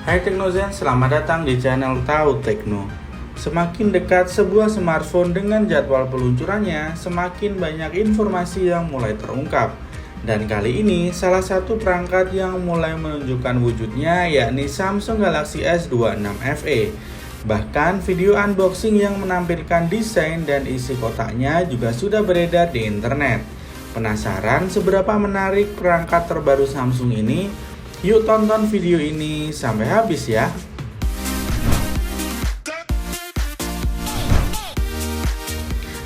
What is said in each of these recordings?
Hai Teknozen, selamat datang di channel Tahu Tekno. Semakin dekat sebuah smartphone dengan jadwal peluncurannya, semakin banyak informasi yang mulai terungkap. Dan kali ini, salah satu perangkat yang mulai menunjukkan wujudnya yakni Samsung Galaxy S26 FE. Bahkan video unboxing yang menampilkan desain dan isi kotaknya juga sudah beredar di internet. Penasaran seberapa menarik perangkat terbaru Samsung ini? Yuk tonton video ini sampai habis ya.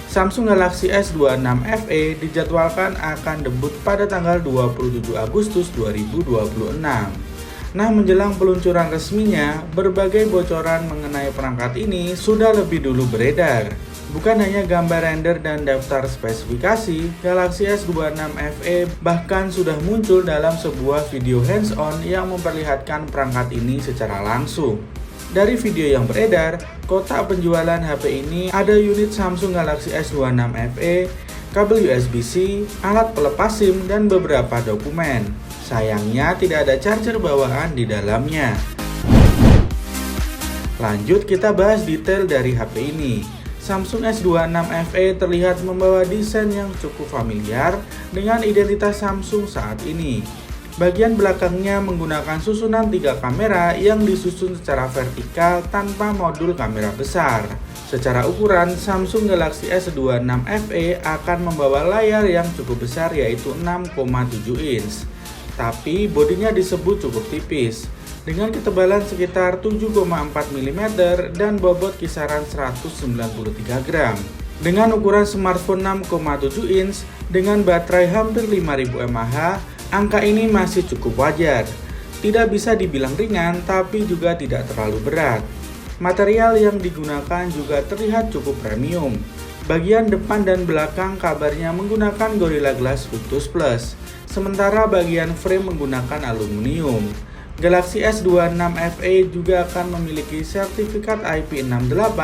Samsung Galaxy S26 FE dijadwalkan akan debut pada tanggal 27 Agustus 2026. Nah, menjelang peluncuran resminya, berbagai bocoran mengenai perangkat ini sudah lebih dulu beredar. Bukan hanya gambar render dan daftar spesifikasi, Galaxy S26 FE bahkan sudah muncul dalam sebuah video hands-on yang memperlihatkan perangkat ini secara langsung. Dari video yang beredar, kotak penjualan HP ini ada unit Samsung Galaxy S26 FE, kabel USB-C, alat pelepas SIM, dan beberapa dokumen. Sayangnya tidak ada charger bawaan di dalamnya. Lanjut kita bahas detail dari HP ini. Samsung S26 FE terlihat membawa desain yang cukup familiar dengan identitas Samsung saat ini. Bagian belakangnya menggunakan susunan 3 kamera yang disusun secara vertikal tanpa modul kamera besar. Secara ukuran, Samsung Galaxy S26 FE akan membawa layar yang cukup besar yaitu 6,7 inch. Tapi bodinya disebut cukup tipis, dengan ketebalan sekitar 7,4 mm dan bobot kisaran 193 gram. Dengan ukuran smartphone 6,7 inch dengan baterai hampir 5000 mAh, angka ini masih cukup wajar. Tidak bisa dibilang ringan, tapi juga tidak terlalu berat. Material yang digunakan juga terlihat cukup premium. Bagian depan dan belakang kabarnya menggunakan Gorilla Glass Victus Plus, sementara bagian frame menggunakan aluminium. Galaxy S26 FE juga akan memiliki sertifikat IP68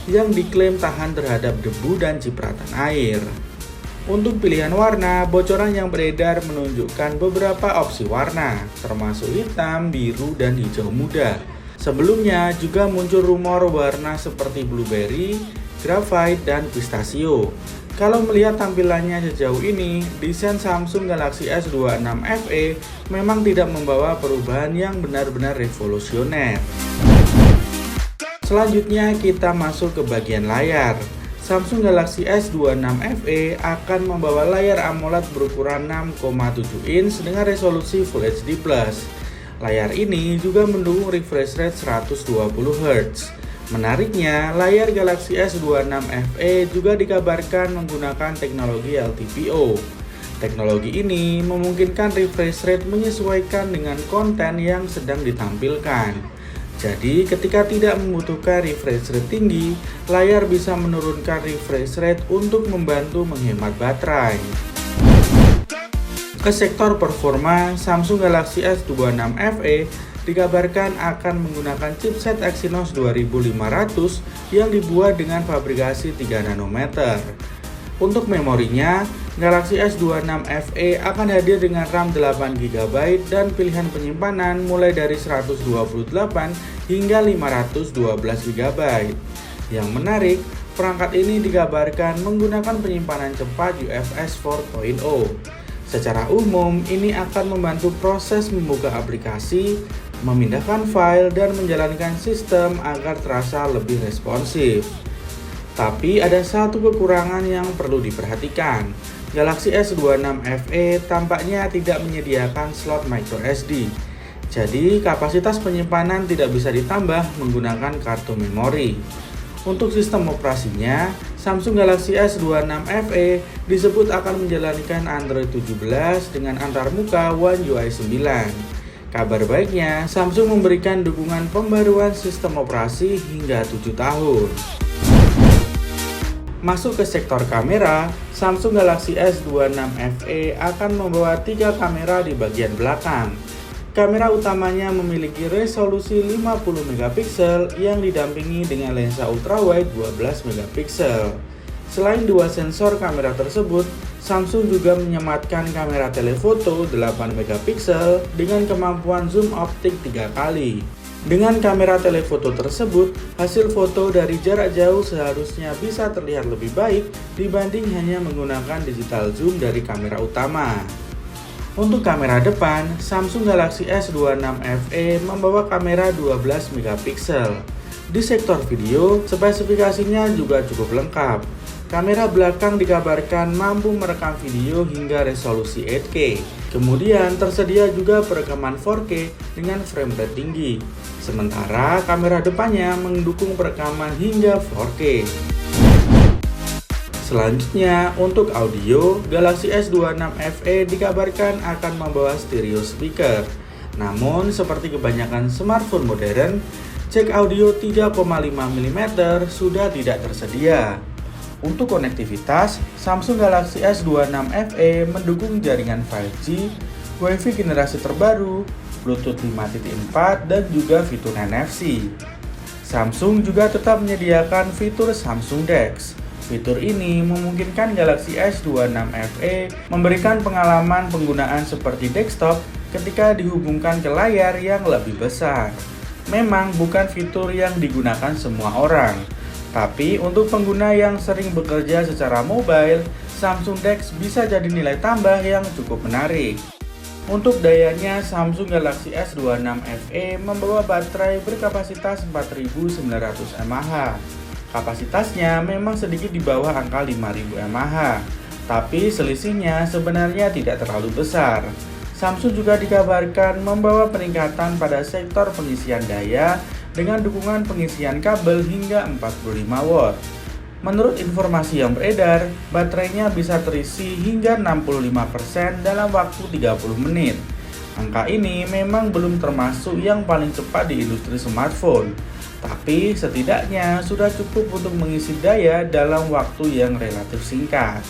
yang diklaim tahan terhadap debu dan cipratan air. Untuk pilihan warna, bocoran yang beredar menunjukkan beberapa opsi warna, termasuk hitam, biru, dan hijau muda. Sebelumnya juga muncul rumor warna seperti blueberry, graphite, dan pistachio. Kalau melihat tampilannya sejauh ini, desain Samsung Galaxy S26 FE memang tidak membawa perubahan yang benar-benar revolusioner. Selanjutnya kita masuk ke bagian layar. Samsung Galaxy S26 FE akan membawa layar AMOLED berukuran 6,7 inch dengan resolusi Full HD+. Layar ini juga mendukung refresh rate 120 Hz. Menariknya, layar Galaxy S26 FE juga dikabarkan menggunakan teknologi LTPO. Teknologi ini memungkinkan refresh rate menyesuaikan dengan konten yang sedang ditampilkan. Jadi, ketika tidak membutuhkan refresh rate tinggi, layar bisa menurunkan refresh rate untuk membantu menghemat baterai. Ke sektor performa, Samsung Galaxy S26 FE dikabarkan akan menggunakan chipset Exynos 2500 yang dibuat dengan fabrikasi 3 nanometer. Untuk memorinya, Galaxy S26 FE akan hadir dengan RAM 8GB dan pilihan penyimpanan mulai dari 128 hingga 512GB. Yang menarik, perangkat ini dikabarkan menggunakan penyimpanan cepat UFS 4.0. Secara umum, ini akan membantu proses membuka aplikasi, memindahkan file, dan menjalankan sistem agar terasa lebih responsif. Tapi ada satu kekurangan yang perlu diperhatikan. Galaxy S26 FE tampaknya tidak menyediakan slot microSD. Jadi kapasitas penyimpanan tidak bisa ditambah menggunakan kartu memori. Untuk sistem operasinya, Samsung Galaxy S26 FE disebut akan menjalankan Android 17 dengan antarmuka One UI 9. Kabar baiknya, Samsung memberikan dukungan pembaruan sistem operasi hingga 7 tahun. Masuk ke sektor kamera, Samsung Galaxy S26 FE akan membawa 3 kamera di bagian belakang. Kamera utamanya memiliki resolusi 50 megapiksel yang didampingi dengan lensa ultrawide 12 megapiksel. Selain dua sensor kamera tersebut, Samsung juga menyematkan kamera telefoto 8 megapiksel dengan kemampuan zoom optik 3 kali. Dengan kamera telefoto tersebut, hasil foto dari jarak jauh seharusnya bisa terlihat lebih baik dibanding hanya menggunakan digital zoom dari kamera utama. Untuk kamera depan, Samsung Galaxy S26 FE membawa kamera 12 megapiksel. Di sektor video, spesifikasinya juga cukup lengkap. Kamera belakang dikabarkan mampu merekam video hingga resolusi 8K. Kemudian tersedia juga perekaman 4K dengan frame rate tinggi. Sementara kamera depannya mendukung perekaman hingga 4K. Selanjutnya, untuk audio, Galaxy S26 FE dikabarkan akan membawa stereo speaker. Namun, seperti kebanyakan smartphone modern, jack audio 3,5 mm sudah tidak tersedia. Untuk konektivitas, Samsung Galaxy S26 FE mendukung jaringan 5G, Wi-Fi generasi terbaru, Bluetooth 5.4, dan juga fitur NFC. Samsung juga tetap menyediakan fitur Samsung DeX. Fitur ini memungkinkan Galaxy S26 FE memberikan pengalaman penggunaan seperti desktop ketika dihubungkan ke layar yang lebih besar. Memang bukan fitur yang digunakan semua orang, tapi untuk pengguna yang sering bekerja secara mobile, Samsung DeX bisa jadi nilai tambah yang cukup menarik. Untuk dayanya, Samsung Galaxy S26 FE membawa baterai berkapasitas 4900 mAh. Kapasitasnya memang sedikit di bawah angka 5000 mAh, tapi selisihnya sebenarnya tidak terlalu besar. Samsung juga dikabarkan membawa peningkatan pada sektor pengisian daya dengan dukungan pengisian kabel hingga 45 watt. Menurut informasi yang beredar, baterainya bisa terisi hingga 65% dalam waktu 30 menit. Angka ini memang belum termasuk yang paling cepat di industri smartphone, tapi setidaknya sudah cukup untuk mengisi daya dalam waktu yang relatif singkat.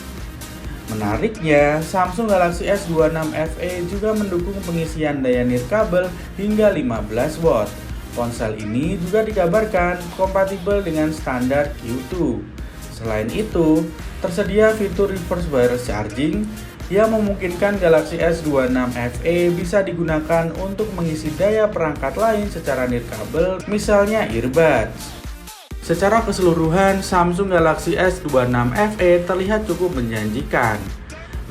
Menariknya, Samsung Galaxy S26 FE juga mendukung pengisian daya nirkabel hingga 15 watt. Ponsel ini juga dikabarkan kompatibel dengan standar Qi2. Selain itu, tersedia fitur reverse wireless charging yang memungkinkan Galaxy S26 FE bisa digunakan untuk mengisi daya perangkat lain secara nirkabel, misalnya earbuds. Secara keseluruhan, Samsung Galaxy S26 FE terlihat cukup menjanjikan.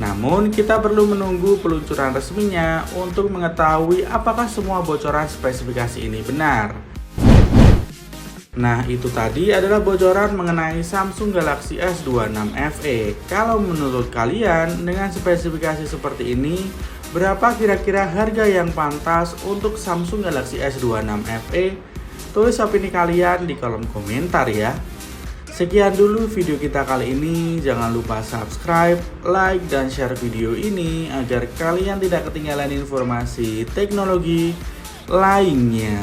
Namun, kita perlu menunggu peluncuran resminya untuk mengetahui apakah semua bocoran spesifikasi ini benar. Nah, itu tadi adalah bocoran mengenai Samsung Galaxy S26 FE. Kalau menurut kalian, dengan spesifikasi seperti ini, berapa kira-kira harga yang pantas untuk Samsung Galaxy S26 FE? Tulis opini kalian di kolom komentar ya. Sekian dulu video kita kali ini. Jangan lupa subscribe, like, dan share video ini agar kalian tidak ketinggalan informasi teknologi lainnya.